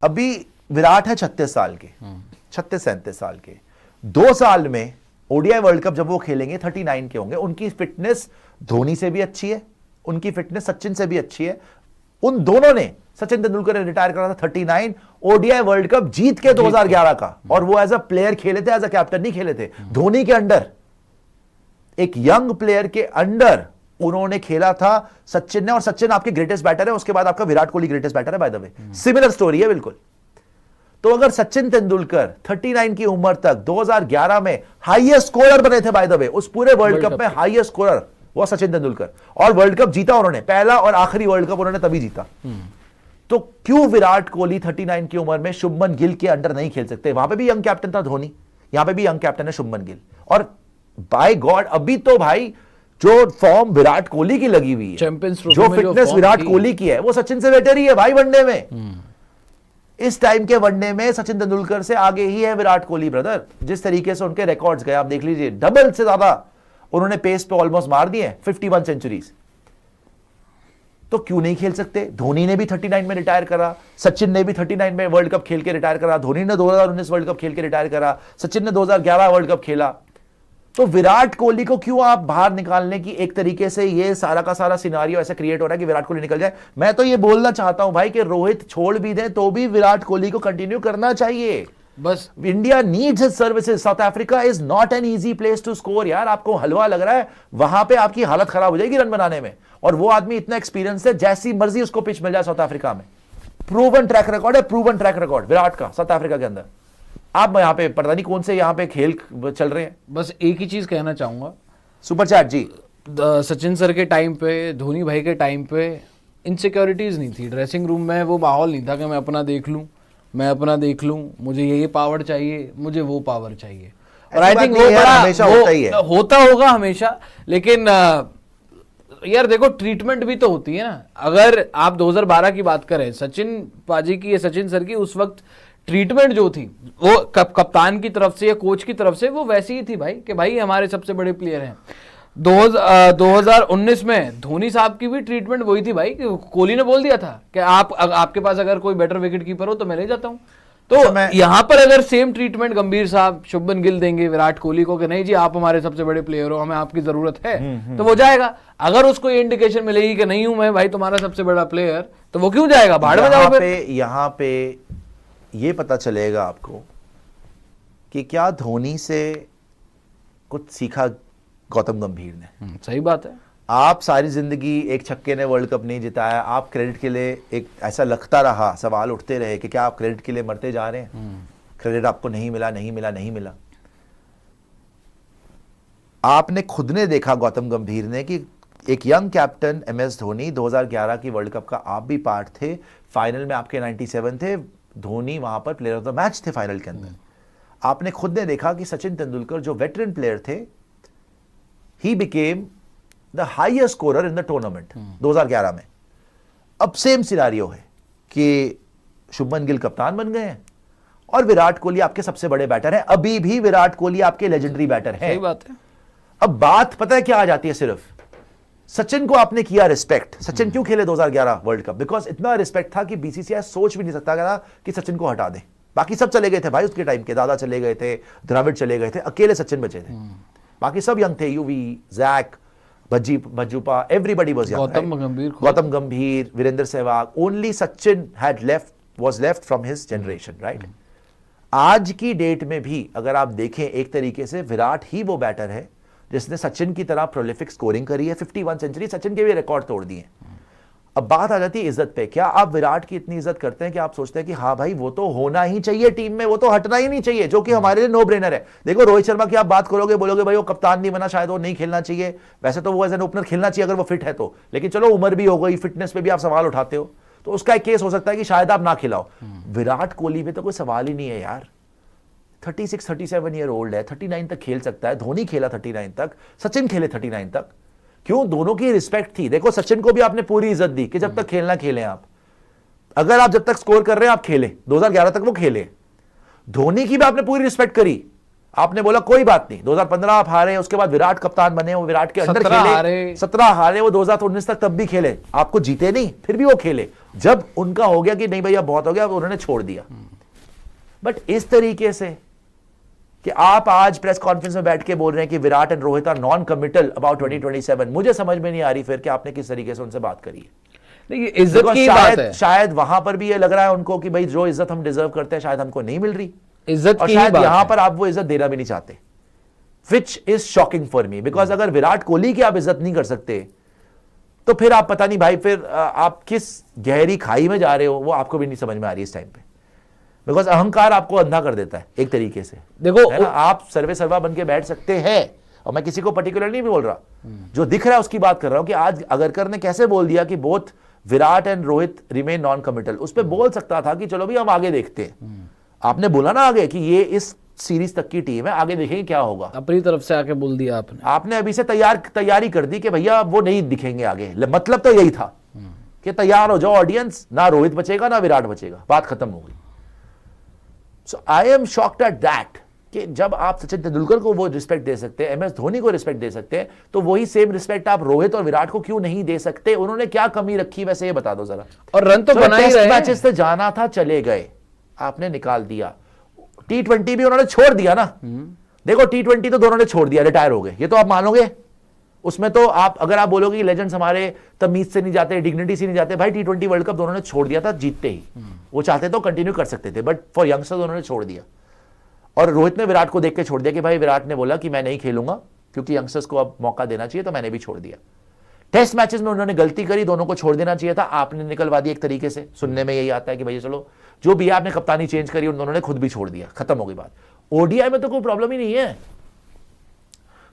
अभी विराट है 36 साल के, 36-37 साल के, 2 साल में ओडीआई वर्ल्ड कप जब वो खेलेंगे 39 के होंगे। उनकी फिटनेस धोनी से भी अच्छी है, उनकी फिटनेस सचिन से भी अच्छी है। उन दोनों ने, सचिन तेंदुलकर ने रिटायर करा था 39 ओडीआई वर्ल्ड कप जीत के 2011 का, और वो एज अ प्लेयर खेले थे, एज अ कैप्टन नहीं खेले थे। धोनी के अंडर, एक यंग प्लेयर के अंडर उन्होंने खेला था सचिन ने, और सचिन आपके ग्रेटेस्ट बैटर है, उसके बाद आपका विराट कोहली ग्रेटेस्ट बैटर है by the way. Similar story है बिल्कुल। तो अगर सचिन तेंदुलकर 39 की उम्र तक 2011 में हाईएस्ट स्कोरर बने थे बाय द वे, उस पूरे वर्ल्ड कप में हाईएस्ट स्कोरर वो सचिन तेंदुलकर, और वर्ल्ड कप जीता उन्होंने, पहला और आखिरी वर्ल्ड कप उन्होंने तभी जीता। तो क्यों विराट कोहली 39 की उम्र में शुभमन गिल के अंडर नहीं खेल सकते? वहां पे भी यंग कैप्टन था धोनी, यहां पे भी यंग कैप्टन है शुभमन गिल, और बाय गॉड अभी तो भाई जो फॉर्म विराट कोहली की लगी हुई है, जो फिटनेस विराट कोहली की है, वो सचिन से बेटर ही है भाई वनडे में। इस टाइम के वनडे में सचिन तेंदुलकर से आगे ही है विराट कोहली ब्रदर। जिस तरीके से उनके रिकॉर्ड्स गए आप देख लीजिए, डबल से ज्यादा उन्होंने पेस पे ऑलमोस्ट मार दिए, 51 सेंचुरीज। तो क्यों नहीं खेल सकते? धोनी ने भी 39 में रिटायर करा, सचिन ने भी 39 में वर्ल्ड कप खेल के रिटायर करा, धोनी ने 2019 वर्ल्ड कप खेल के रिटायर करा, सचिन ने 2011 वर्ल्ड कप खेला। तो विराट कोहली को क्यों आप बाहर निकालने की एक तरीके से ये सारा का सारा सिनारियो ऐसा क्रिएट हो रहा है कि विराट कोहली निकल जाए? मैं तो ये बोलना चाहता हूं भाई कि रोहित छोड़ भी दें तो भी विराट कोहली को कंटिन्यू करना चाहिए। बस India needs his services. South Africa is not an easy place to score यार। आपको हलवा लग रहा है, वहां पे आपकी हालत खराब हो जाएगी रन बनाने में, और वो आदमी इतना एक्सपीरियंस है, जैसी मर्जी उसको पिच मिल जाए साउथ अफ्रीका में। प्रूवन ट्रैक रिकॉर्ड है, प्रूवन ट्रैक रिकॉर्ड विराट का साउथ अफ्रीका के अंदर। आप यहाँ पे पता नहीं कौन से यहाँ पे खेल चल रहे हैं। बस एक ही चीज कहना चाहूंगा, सुपर चैट जी, सचिन सर के टाइम पे, धोनी भाई के टाइम पे इनसिक्योरिटीज नहीं थी ड्रेसिंग रूम में। वो माहौल नहीं था कि मैं अपना देख लूं, मैं अपना देख लूं, मुझे ये पावर चाहिए, मुझे वो पावर चाहिए। और आई थिंक वो बड़ा हमेशा होता ही है, होता होगा हमेशा। लेकिन यार देखो, ट्रीटमेंट भी तो होती है ना। अगर आप 2012 की बात करें, सचिन पाजी की या सचिन सर की, उस वक्त ट्रीटमेंट जो थी वो कप्तान की तरफ से या कोच की तरफ से वो वैसी ही थी भाई, कि भाई हमारे सबसे बड़े प्लेयर हैं। 2019 में धोनी साहब की भी ट्रीटमेंट वही थी भाई, कि कोहली ने बोल दिया था कि आपके पास अगर कोई बेटर विकेट कीपर हो तो मैं ले जाता हूं। तो यहां पर अगर सेम ट्रीटमेंट गंभीर साहब, शुभमन गिल देंगे विराट कोहली को कि नहीं जी आप हमारे सबसे बड़े प्लेयर हो, हमें आपकी जरूरत है, तो वो जाएगा। अगर उसको ये इंडिकेशन मिलेगी कि नहीं हूं मैं भाई तुम्हारा सबसे बड़ा प्लेयर, तो वो क्यों जाएगा? भाड़ में जाओ। यहां पे ये पता चलेगा आपको कि क्या धोनी से कुछ सीखा गौतम गंभीर ने। सही बात है। आप सारी जिंदगी एक छक्के ने वर्ल्ड कप नहीं जिताया, आप क्रेडिट के लिए, एक ऐसा लगता रहा, सवाल उठते रहे कि क्या आप क्रेडिट के लिए मरते जा रहे हैं? क्रेडिट आपको नहीं मिला, नहीं मिला, नहीं मिला। आपने खुद ने देखा गौतम गंभीर ने कि एक यंग कैप्टन MS धोनी, 2011 की वर्ल्ड कप का आप भी पार्ट थे, फाइनल में आपके 97 थे, धोनी वहां पर प्लेयर ऑफ द मैच थे फाइनल के अंदर। आपने खुद ने देखा कि सचिन तेंदुलकर जो वेटरन प्लेयर थे, he became the highest scorer in the tournament 2011 में। अब सेम सिनारियो है कि शुभमन गिल कप्तान बन गए हैं और विराट कोहली आपके सबसे बड़े बैटर हैं। अभी भी विराट कोहली आपके लेजेंडरी बैटर हैं। सही बात है। अब बात पता है क्या आ जाती है? सिर्फ सचिन को आपने किया रिस्पेक्ट। सचिन क्यों खेले 2011 वर्ल्ड कप? बिकॉज इतना रिस्पेक्ट था कि बीसीसीआई सोच भी नहीं सकता था कि सचिन को हटा दे। बाकी सब चले गए थे भाई उसके टाइम के, दादा चले गए थे, द्रविड़ चले गए थे, अकेले सचिन बचे थे। बाकी सब यंग थे, Yuvi, Zak, Bhajjupa, everybody was young. Gautam Gambhir, Virender Sehwag, only Sachin was left from his generation, right? आज की डेट में भी अगर आप देखें, एक तरीके से विराट ही वो बैटर है जिसने सचिन की तरह प्रोलिफिक स्कोरिंग करी है। 51 सेंचुरी, सचिन के भी रिकॉर्ड तोड़ दिए। अब बात आ जाती है इज्जत पे। क्या आप विराट की इतनी इज्जत करते हैं कि आप सोचते हैं कि हाँ भाई वो तो होना ही चाहिए टीम में, वो तो हटना ही नहीं चाहिए, जो कि हमारे लिए नो ब्रेनर है। देखो रोहित शर्मा की आप बात करोगे, बोलोगे भाई वो कप्तान नहीं बना, शायद वो नहीं खेलना चाहिए। वैसे तो वो एज एन ओपनर खेलना चाहिए अगर वो फिट है तो, लेकिन चलो उम्र भी हो गई, फिटनेस पे भी आप सवाल उठाते हो, तो उसका एक केस हो सकता है कि शायद आप ना खिलाओ। विराट कोहली पे तो कोई सवाल ही नहीं है यार। 36-37 ईयर ओल्ड है, 39 तक खेल सकता है। धोनी खेला 39 तक, सचिन खेले 39 तक। क्यों? दोनों की रिस्पेक्ट थी। देखो सचिन को भी आपने पूरी इज्जत दी कि जब तक खेलना खेलें आप, अगर आप जब तक स्कोर कर रहे हैं आप खेलें। 2011 तक वो खेले। धोनी की भी आपने पूरी रिस्पेक्ट करी, आपने बोला कोई बात नहीं, 2015 आप हारे, उसके बाद विराट कप्तान बने, वो विराट के अंडर 17 खेले, हारे। 17 हारे, वो 2019 तक तब भी खेले, आपको जीते नहीं, फिर भी वो खेले। जब उनका हो गया कि नहीं भैया बहुत हो गया, उन्होंने छोड़ दिया। बट इस तरीके से कि आप आज प्रेस कॉन्फ्रेंस में बैठ के बोल रहे हैं कि Virat and Rohit are non committal about 2027, मुझे समझ में नहीं आ रही फिर कि आपने किस तरीके से उनसे बात करी है। देखिए इज्जत की बात है, शायद वहां पर भी ये लग रहा है उनको कि भाई जो इज्जत हम डिजर्व करते हैं शायद हमको नहीं मिल रही, इज्जत और की शायद बात यहां है। पर आप वो इज्जत देना भी नहीं चाहते, which is shocking for me, because अगर विराट कोहली की आप इज्जत नहीं कर सकते तो फिर आप पता नहीं भाई फिर आप किस गहरी खाई में जा रहे हो, वो आपको भी नहीं समझ में आ रही इस टाइम पे। बिकॉज अहंकार आपको अंधा कर देता है एक तरीके से। देखो है ना, आप सर्वे सर्वा बन के बैठ सकते हैं, और मैं किसी को पर्टिकुलर नहीं बोल रहा, जो दिख रहा है उसकी बात कर रहा हूं कि आज अगरकर ने कैसे बोल दिया कि both Virat and Rohit remain non committal. उस पर बोल सकता था कि चलो भी हम आगे देखते हैं, आपने बोला ना आगे कि ये इस सीरीज तक की टीम है, आगे देखेंगे क्या होगा, अपनी तरफ से आके बोल दिया आपने। आपने अभी से तैयारी कर दी कि भैया वो नहीं दिखेंगे आगे। मतलब तो यही था कि तैयार हो जाओ ऑडियंस, ना रोहित बचेगा ना विराट बचेगा, बात खत्म हो गई। So I am shocked at that कि जब आप सचिन तेंदुलकर को वो रिस्पेक्ट दे सकते हैं, एमएस धोनी को रिस्पेक्ट दे सकते हैं, तो वही सेम रिस्पेक्ट आप रोहित और विराट को क्यों नहीं दे सकते? उन्होंने क्या कमी रखी वैसे ये बता दो जरा। और रन तो बना ही टेस्ट रहे हैं। मैचेस से जाना था, चले गए, आपने निकाल दिया। T20 भी उन्होंने छोड़ दिया ना, देखो T20 तो दोनों ने छोड़ दिया, रिटायर हो गए, ये तो आप मानोगे। उसमें तो आप अगर आप बोलोगे कि लेजेंड्स हमारे तमीज से नहीं जाते, डिग्निटी से नहीं जाते, भाई T20 वर्ल्ड कप दोनों ने छोड़ दिया था जीतते ही। वो चाहते तो कंटिन्यू कर सकते थे, बट फॉर यंगस्टर्स उन्होंने छोड़ दिया। और रोहित ने विराट को देख के छोड़ दिया कि भाई विराट ने बोला कि मैं नहीं खेलूंगा क्योंकि यंगस्टर्स को अब मौका देना चाहिए, तो मैंने भी छोड़ दिया। टेस्ट मैचेस में उन्होंने गलती करी, दोनों को छोड़ देना चाहिए था, आपने निकलवा दी एक तरीके से। सुनने में यही आता है कि भैया चलो जो भी है, आपने कप्तानी चेंज करी, उन दोनों ने खुद भी छोड़ दिया, खत्म हो गई बात। ओडीआई में तो कोई प्रॉब्लम ही नहीं है।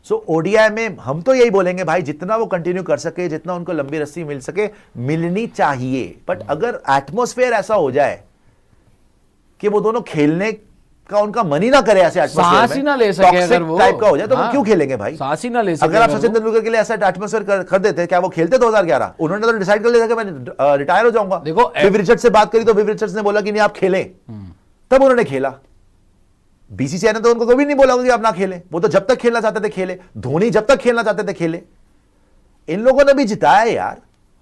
सो ओडीआई में हम तो यही बोलेंगे भाई जितना वो कंटिन्यू कर सके, जितना उनको लंबी रस्सी मिल सके मिलनी चाहिए। बट अगर एटमॉस्फेयर ऐसा हो जाए कि वो दोनों खेलने का उनका मन ही ना करे, ऐसे सांस ही ना ले सके, अगर वो टाइप का हो जाए तो वो हाँ, क्यों खेलेंगे भाई? सांस ही ना ले सके। अगर आप सचिन तेंदुलकर के लिए ऐसा एटमॉस्फेयर कर देते, क्या वो खेलते 2011? उन्होंने तो डिसाइड कर लिया था कि मैं रिटायर हो जाऊंगा। देखो विव रिचर्ड्स से बात करी तो विव रिचर्ड्स ने बोला कि नहीं आप खेलें, तब उन्होंने खेला। बीसीसीआई ने तो उनको कभी नहीं बोला कि आप ना खेलें, वो तो जब तक खेलना चाहते थे खेले। धोनी जब तक खेलना चाहते थे खेले। इन लोगों ने भी जिताया यार,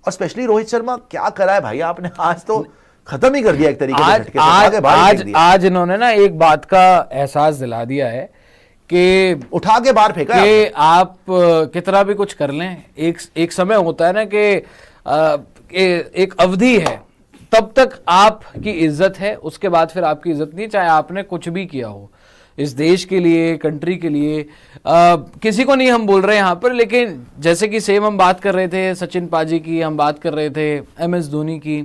और स्पेशली रोहित शर्मा क्या करा है भाई आपने, आज तो खत्म ही कर दिया एक तरीके से। आज इन्होंने ना एक बात का एहसास दिला दिया है कि उठा के बाहर फेंका कि आप कितना भी कुछ कर लें, एक समय होता है ना कि एक अवधि है, तब तक आपकी इज्जत है, उसके बाद फिर आपकी इज्जत नहीं, चाहे आपने कुछ भी किया हो इस देश के लिए, कंट्री के लिए। किसी को नहीं हम बोल रहे यहाँ पर, लेकिन जैसे कि सेम हम बात कर रहे थे सचिन पाजी की, हम बात कर रहे थे एमएस धोनी की,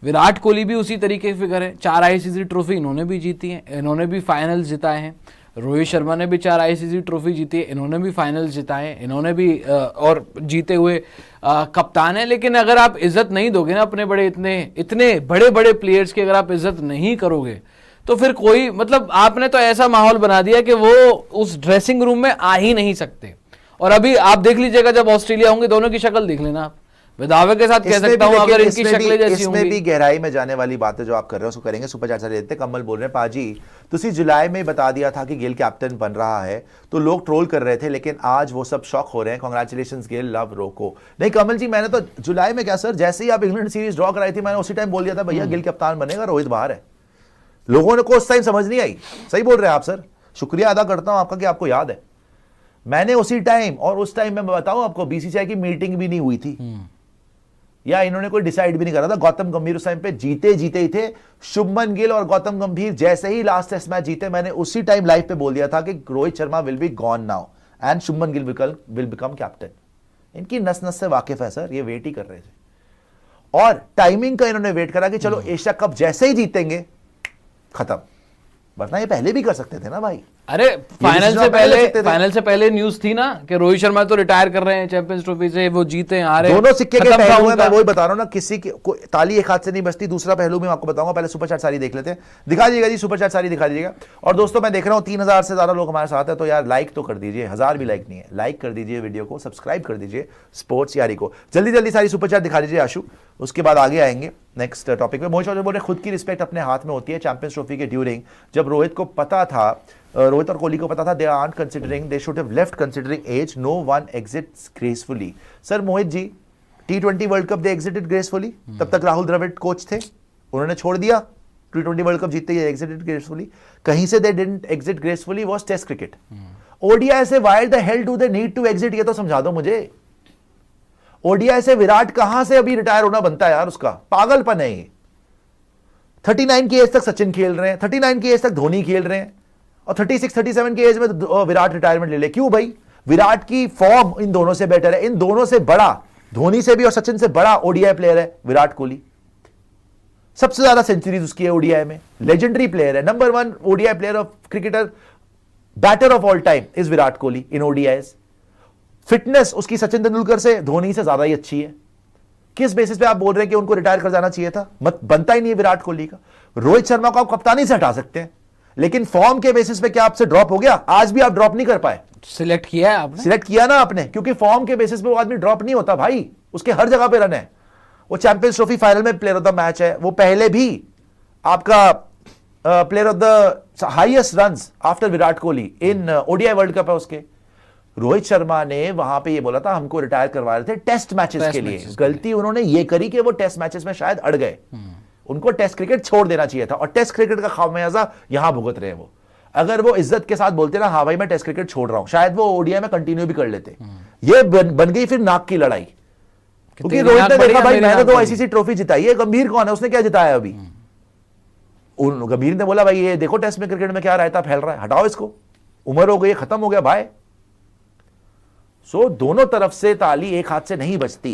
विराट कोहली भी उसी तरीके की फिगर है। 4 आईसीसी ट्रॉफी इन्होंने भी जीती है, इन्होंने भी फाइनल्स जिताए हैं। रोहित शर्मा ने भी 4 आईसीसी ट्रॉफी जीती है, इन्होंने भी फाइनल्स जिताए हैं, इन्होंने भी और जीते हुए कप्तान है। लेकिन अगर आप इज्जत नहीं दोगे ना अपने बड़े इतने बड़े बड़े प्लेयर्स की, अगर आप इज्जत नहीं करोगे तो फिर कोई मतलब, आपने तो ऐसा माहौल बना दिया कि वो उस ड्रेसिंग रूम में आ ही नहीं सकते। और अभी आप देख लीजिएगा जब ऑस्ट्रेलिया होंगे, दोनों की शक्ल देख लेना आप, दावे के साथ कह सकता हूं अगर इनकी शक्लें जैसी होंगी। इसमें भी गहराई में जाने वाली बातें जो आप कर रहे हो उसको करेंगे। सुपर चैट से देते कमल बोल रहे हैं, पाजी तुसी जुलाई में बता दिया था कि गिल कैप्टन बन रहा है तो लोग ट्रोल कर रहे थे, लेकिन आज वो सब शॉक हो रहे हैं। कांग्रेचुलेशंस गिल, लव रोको। नहीं कमल जी, मैंने तो जुलाई में क्या सर, जैसे ही आप इंग्लैंड सीरीज ड्रॉ कराई थी मैंने उसी टाइम बोल दिया था भैया गिल कप्तान बनेगा, रोहित बाहर है। लोगों को उस टाइम समझ नहीं आई। सही बोल रहे हैं आप सर, शुक्रिया अदा करता हूं आपका कि आपको याद है। मैंने उसी टाइम, और उस टाइम मैं बताऊं आपको, बीसीसीआई की मीटिंग भी नहीं हुई थी या इन्होंने कोई डिसाइड भी नहीं करा था। गौतम गंभीर उस टाइम पे जीते ही थे। शुभमन गिल और गौतम गंभीर जैसे ही लास्ट टेस्ट मैच जीते, मैंने उसी टाइम लाइव पे बोल दिया था कि Rohit Sharma will be gone now and Shubman Gill will become captain. इनकी नस नस से वाकिफ है सर, ये वेट ही कर रहे थे और टाइमिंग का इन्होंने वेट करा कि चलो एशिया कप जैसे ही जीतेंगे खत्म, वरना ये पहले भी कर सकते थे ना भाई। अरे फाइनल से पहले न्यूज थी ना कि रोहित शर्मा तो रिटायर कर रहे हैं चैंपियंस ट्रॉफी से, वो जीते हारे, दोनों सिक्के के पहलू हैं। मैं वही बता रहा हूं ना, किसी की ताली एक हाथ से नहीं बजती। दूसरा पहलू मैं आपको बताऊंगा, पहले सुपर चैट सारी देख लेते हैं। दिखा दीजिएगा जी, सुपर चैट सारी दिखा दीजिएगा। और दोस्तों मैं देख रहा हूं 3000 से ज्यादा लोग हमारे साथ हैं, तो यार लाइक तो कर दीजिए, 1000 भी लाइक नहीं है, लाइक कर दीजिए वीडियो को, सब्सक्राइब कर दीजिए स्पोर्ट्स यारी को। जल्दी जल्दी सारी सुपर चैट दिखा दीजिए आशु, उसके बाद आगे आएंगे नेक्स्ट टॉपिक पे। मोहित चौधरी बोल रहे खुद की रिस्पेक्ट अपने हाथ में होती है। चैंपियंस ट्रॉफी के ड्यूरिंग जब रोहित को पता था रोहित और कोहली को पता था they are considering, they should have left considering age, no one exits gracefully. Sir Mohit ji, T20 world cup they exited gracefully, तब तक राहुल द्रविड़ कोच थे, उन्होंने छोड़ दिया। T20 वर्ल्ड कप जीतते ही एग्जिटेड ग्रेसफुली। कहीं से they didn't exit gracefully was test cricket. ODI से why the hell do they need to exit, ये तो समझा दो मुझे। ओडीआई से विराट कहां से अभी रिटायर होना बनता है यार, उसका पागलपन है ये। 39 की एज तक सचिन खेल रहे हैं, 39 की एज तक धोनी खेल रहे हैं, और 36-37 की एज में विराट रिटायरमेंट ले ले। क्यों भाई? विराट की फॉर्म इन दोनों से बेटर है, इन दोनों से बड़ा, धोनी से भी और सचिन से बड़ा ओडीआई प्लेयर है विराट कोहली। सबसे ज्यादा सेंचुरीज उसकी है ओडीआई में, लेजेंडरी प्लेयर है, number 1 ODI player of cricketer, batter of all time is Virat Kohli in ODIs. Fitness उसकी सचिन तेंदुलकर से, धोनी से ज्यादा ही अच्छी है। किस बेसिस पे आप बोल रहे हैं कि उनको रिटायर कर जाना चाहिए था? मत बनता ही नहीं है विराट कोहली का। रोहित शर्मा को आप कप्तानी से हटा सकते हैं, लेकिन फॉर्म के बेसिस पे क्या आपसे ड्रॉप हो गया? आज भी आप ड्रॉप नहीं कर पाए। सिलेक्ट किया है आपने? सिलेक्ट किया ना आपने, क्योंकि फॉर्म के बेसिस पे वो आदमी ड्रॉप नहीं होता भाई, उसके हर जगह पे रन है। वो चैंपियंस ट्रॉफी फाइनल में प्लेयर ऑफ द मैच है, वो पहले भी आपका player of the highest runs after Virat Kohli in ODI world cup है उसके। रोहित शर्मा ने वहां पे ये बोला था हमको रिटायर करवा रहे थे टेस्ट मैचेस के लिए। गलती उन्होंने ये करी कि वो टेस्ट मैचेस में शायद अड़ गए। उनको टेस्ट क्रिकेट छोड़ देना चाहिए था, और टेस्ट क्रिकेट का खामियाजा यहां भुगत रहे हैं वो। अगर वो इज्जत के साथ बोलते ना, हाँ भाई मैं टेस्ट क्रिकेट छोड़ रहा हूं, शायद वो ओडीआई में कंटिन्यू भी कर लेते। ये बन गई फिर नाक की लड़ाई, क्योंकि रोहित ने देखा भाई मैंने तो आईसीसी ट्रॉफी जिताई है, गंभीर कौन है, उसने क्या जिताया अभी? गंभीर ने बोला भाई ये देखो टेस्ट में क्रिकेट में क्या रायता फैल रहा है, हटाओ इसको, उम्र हो गई, खत्म हो गया भाई। सो दोनों तरफ से ताली एक हाथ से नहीं बजती।